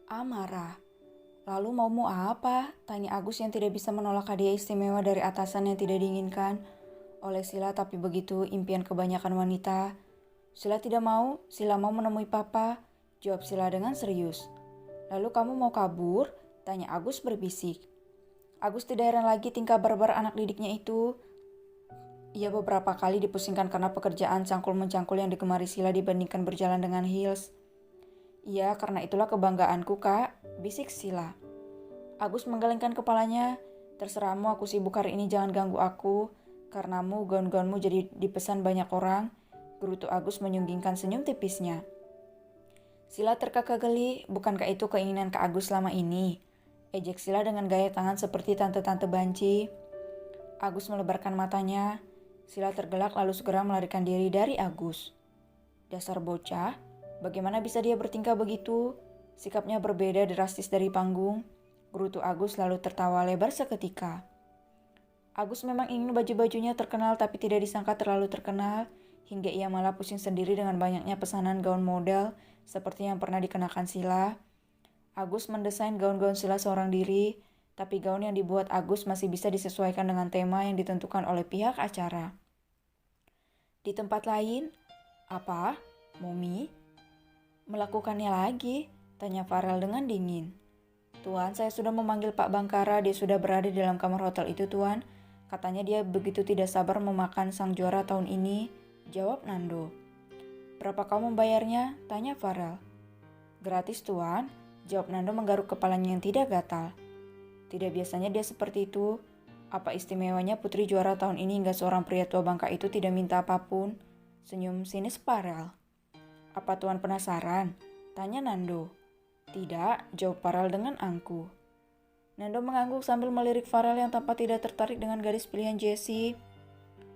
A marah. Lalu maumu apa? Tanya Agus yang tidak bisa menolak hadiah istimewa dari atasan yang tidak diinginkan oleh Sila, tapi begitu impian kebanyakan wanita. Sila tidak mau, Sila mau menemui papa, jawab Sila dengan serius. Lalu kamu mau kabur? Tanya Agus berbisik. Agus tidak heran lagi tingkah barbar anak didiknya itu. Ia beberapa kali dipusingkan karena pekerjaan cangkul-mencangkul yang digemari Sila dibandingkan berjalan dengan Hills. Iya, karena itulah kebanggaanku, Kak, bisik Sila. Agus menggelengkan kepalanya. Terserahmu, aku sibuk hari ini, jangan ganggu aku. Karenamu, gaun-gaunmu jadi dipesan banyak orang. Gerutu Agus menyunggingkan senyum tipisnya. Sila terkekeh geli, bukankah itu keinginan Kak Agus selama ini? Ejek Sila dengan gaya tangan seperti tante-tante banci. Agus melebarkan matanya. Sila tergelak lalu segera melarikan diri dari Agus. Dasar bocah, bagaimana bisa dia bertingkah begitu? Sikapnya berbeda drastis dari panggung. Gerutu Agus lalu tertawa lebar seketika. Agus memang ingin baju-bajunya terkenal tapi tidak disangka terlalu terkenal, hingga ia malah pusing sendiri dengan banyaknya pesanan gaun model seperti yang pernah dikenakan Sila. Agus mendesain gaun-gaun Sila seorang diri, tapi gaun yang dibuat Agus masih bisa disesuaikan dengan tema yang ditentukan oleh pihak acara. Di tempat lain, apa? Momi? Melakukannya lagi? Tanya Farel dengan dingin. Tuan, saya sudah memanggil Pak Bangkara, dia sudah berada di dalam kamar hotel itu, Tuan. Katanya dia begitu tidak sabar memakan sang juara tahun ini, jawab Nando. Berapa kau membayarnya? Tanya Farel. Gratis, Tuan, jawab Nando menggaruk kepalanya yang tidak gatal. Tidak biasanya dia seperti itu. Apa istimewanya putri juara tahun ini hingga seorang pria tua bangka itu tidak minta apapun? Senyum sinis Farel. Apa Tuan penasaran? Tanya Nando. Tidak, jawab Farel dengan angkuh. Nando mengangguk sambil melirik Farel yang tampak tidak tertarik dengan gadis pilihan Jessie.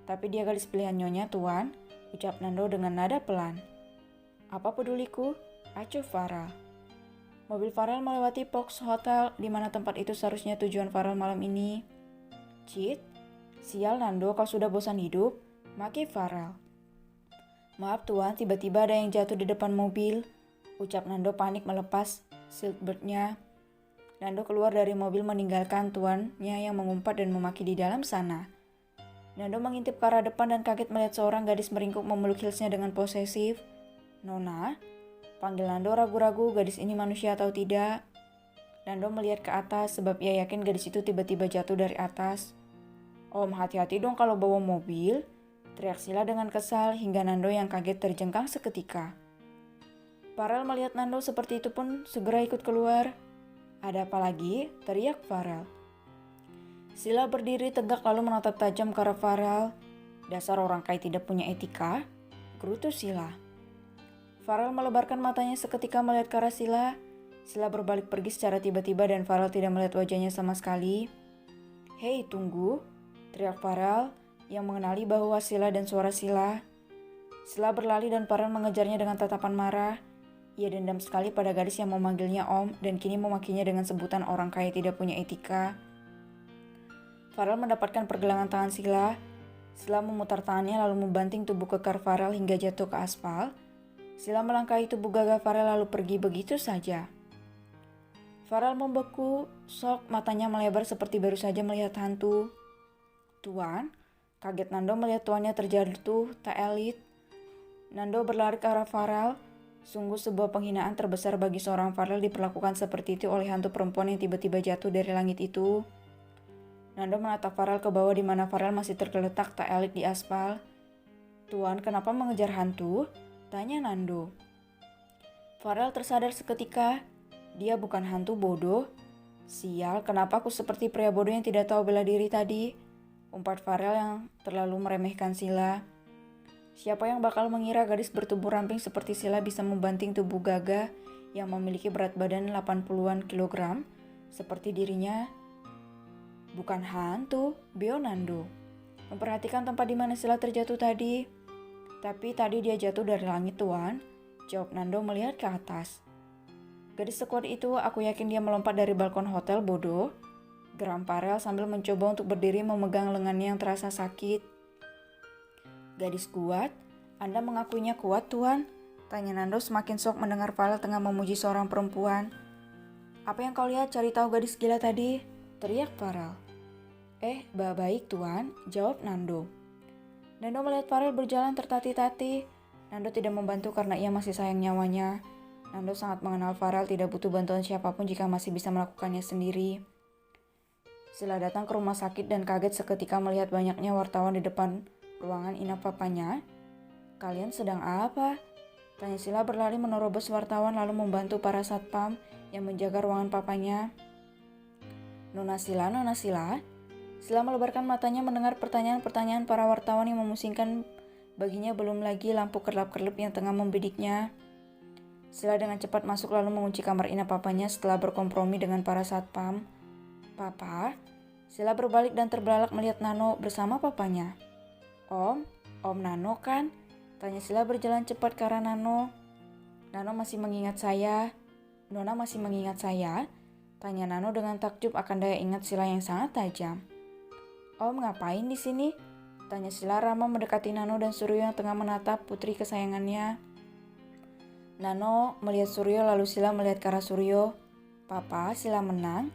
Tapi dia gadis pilihan Nyonya, Tuan, ucap Nando dengan nada pelan. Apa peduliku? Acuh Farel. Mobil Farel melewati Fox Hotel, di mana tempat itu seharusnya tujuan Farel malam ini. Cit, sial Nando, kau sudah bosan hidup? Maki Farel. Maaf Tuan, tiba-tiba ada yang jatuh di depan mobil, ucap Nando panik melepas seatbeltnya. Nando keluar dari mobil meninggalkan tuannya yang mengumpat dan memaki di dalam sana. Nando mengintip ke arah depan dan kaget melihat seorang gadis meringkuk memeluk Hillsnya dengan posesif. Nona? Panggil Nando ragu-ragu gadis ini manusia atau tidak. Nando melihat ke atas sebab ia yakin gadis itu tiba-tiba jatuh dari atas. Om, hati-hati dong kalau bawa mobil, teriak Sila dengan kesal hingga Nando yang kaget terjengkang seketika. Farel melihat Nando seperti itu pun segera ikut keluar. Ada apa lagi? Teriak Farel. Sila berdiri tegak lalu menatap tajam ke arah Farel. Dasar orang kaya tidak punya etika, gerutu Sila. Farel melebarkan matanya seketika melihat ke arah Sila. Sila berbalik pergi secara tiba-tiba dan Farel tidak melihat wajahnya sama sekali. Hei, tunggu, teriak Farel yang mengenali bahwa Sila dan suara Sila. Sila berlari dan Farel mengejarnya dengan tatapan marah. Ia dendam sekali pada gadis yang memanggilnya Om dan kini memakinya dengan sebutan orang kaya tidak punya etika. Farel mendapatkan pergelangan tangan Sila. Sila memutar tangannya lalu membanting tubuh kekar Farel hingga jatuh ke aspal. Sila melangkahi tubuh gagah Farel lalu pergi begitu saja. Farel membeku, sok matanya melebar seperti baru saja melihat hantu. Tuan, kaget Nando melihat tuannya terjatuh tak elit. Nando berlari ke arah Farel. Sungguh sebuah penghinaan terbesar bagi seorang Farel diperlakukan seperti itu oleh hantu perempuan yang tiba-tiba jatuh dari langit itu. Nando menatap Farel ke bawah di mana Farel masih tergeletak tak elit di aspal. Tuan, kenapa mengejar hantu? Tanya Nando. Farel tersadar seketika. Dia bukan hantu bodoh. Sial, kenapa aku seperti pria bodoh yang tidak tahu bela diri tadi? Umpat Farel yang terlalu meremehkan Sila. Siapa yang bakal mengira gadis bertubuh ramping seperti Sila bisa membanting tubuh gagah yang memiliki berat badan 80-an kilogram seperti dirinya? Bukan hantu, bio Nando. Memperhatikan tempat di mana Sila terjatuh tadi. Tapi tadi dia jatuh dari langit, Tuan, jawab Nando melihat ke atas. Gadis sekuat itu, aku yakin dia melompat dari balkon hotel, bodoh. Geram Farel sambil mencoba untuk berdiri memegang lengannya yang terasa sakit. Gadis kuat? Anda mengakuinya kuat, Tuan? Tanya Nando semakin shock mendengar Farel tengah memuji seorang perempuan. Apa yang kau lihat? Cari tahu gadis gila tadi? Teriak Farel. Baik, Tuan, jawab Nando. Nando melihat Farel berjalan tertati-tati. Nando tidak membantu karena ia masih sayang nyawanya. Nando sangat mengenal Farel tidak butuh bantuan siapapun jika masih bisa melakukannya sendiri. Sila datang ke rumah sakit dan kaget seketika melihat banyaknya wartawan di depan ruangan inap papanya. Kalian sedang apa? Tanya Sila berlari menerobos wartawan lalu membantu para satpam yang menjaga ruangan papanya. Nona Sila. Sila melebarkan matanya mendengar pertanyaan-pertanyaan para wartawan yang memusingkan baginya, belum lagi lampu kerlap-kerlip yang tengah membidiknya. Sila dengan cepat masuk lalu mengunci kamar inap papanya setelah berkompromi dengan para satpam. Papa? Sila berbalik dan terbelalak melihat Nano bersama papanya. Om Nano kan? Tanya Sila berjalan cepat ke arah Nano. Nano masih mengingat saya? Nona masih mengingat saya? Tanya Nano dengan takjub akan daya ingat Sila yang sangat tajam. Om ngapain di sini? Tanya Sila ramah mendekati Nano dan Suryo yang tengah menatap putri kesayangannya. Nano melihat Suryo lalu Sila melihat ke arah Suryo. Papa, Sila menang.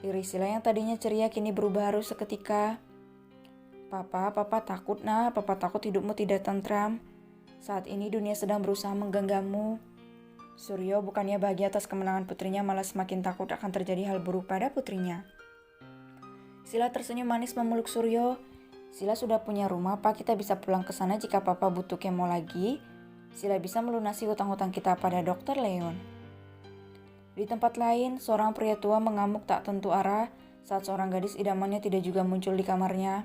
Iris Sila yang tadinya ceria kini berubah haru seketika. Papa takut nah, papa takut hidupmu tidak tentram. Saat ini dunia sedang berusaha menggenggammu. Suryo bukannya bahagia atas kemenangan putrinya, malah semakin takut akan terjadi hal buruk pada putrinya. Sila tersenyum manis memeluk Suryo. Sila sudah punya rumah, Pak. Kita bisa pulang ke sana jika Papa butuh kemo lagi. Sila bisa melunasi hutang-hutang kita pada Dr. Leon. Di tempat lain, seorang pria tua mengamuk tak tentu arah saat seorang gadis idamannya tidak juga muncul di kamarnya.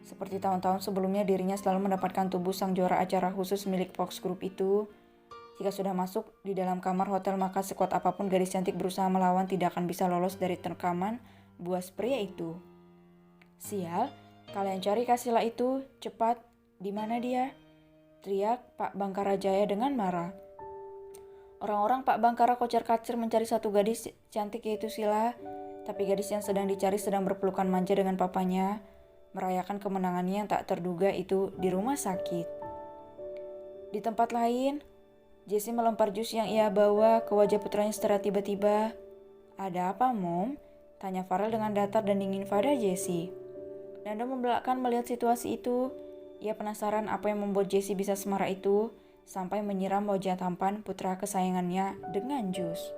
Seperti tahun-tahun sebelumnya, dirinya selalu mendapatkan tubuh sang juara acara khusus milik Fox Group itu. Jika sudah masuk di dalam kamar hotel, maka sekuat apapun gadis cantik berusaha melawan tidak akan bisa lolos dari rekaman buas pria itu. Sial, kalian cari Kasila itu, cepat, di mana dia? Teriak Pak Bangkara Jaya dengan marah. Orang-orang Pak Bangkara kocar-kacir mencari satu gadis cantik yaitu Sila, tapi gadis yang sedang dicari sedang berpelukan manja dengan papanya, merayakan kemenangannya yang tak terduga itu di rumah sakit. Di tempat lain, Jessie melempar jus yang ia bawa ke wajah putranya secara tiba-tiba. Ada apa, Mom? Tanya Farel dengan datar dan dingin pada Jessie. Nando membelakang melihat situasi itu. Ia penasaran apa yang membuat Jessie bisa semarah itu sampai menyiram wajah tampan putra kesayangannya dengan jus.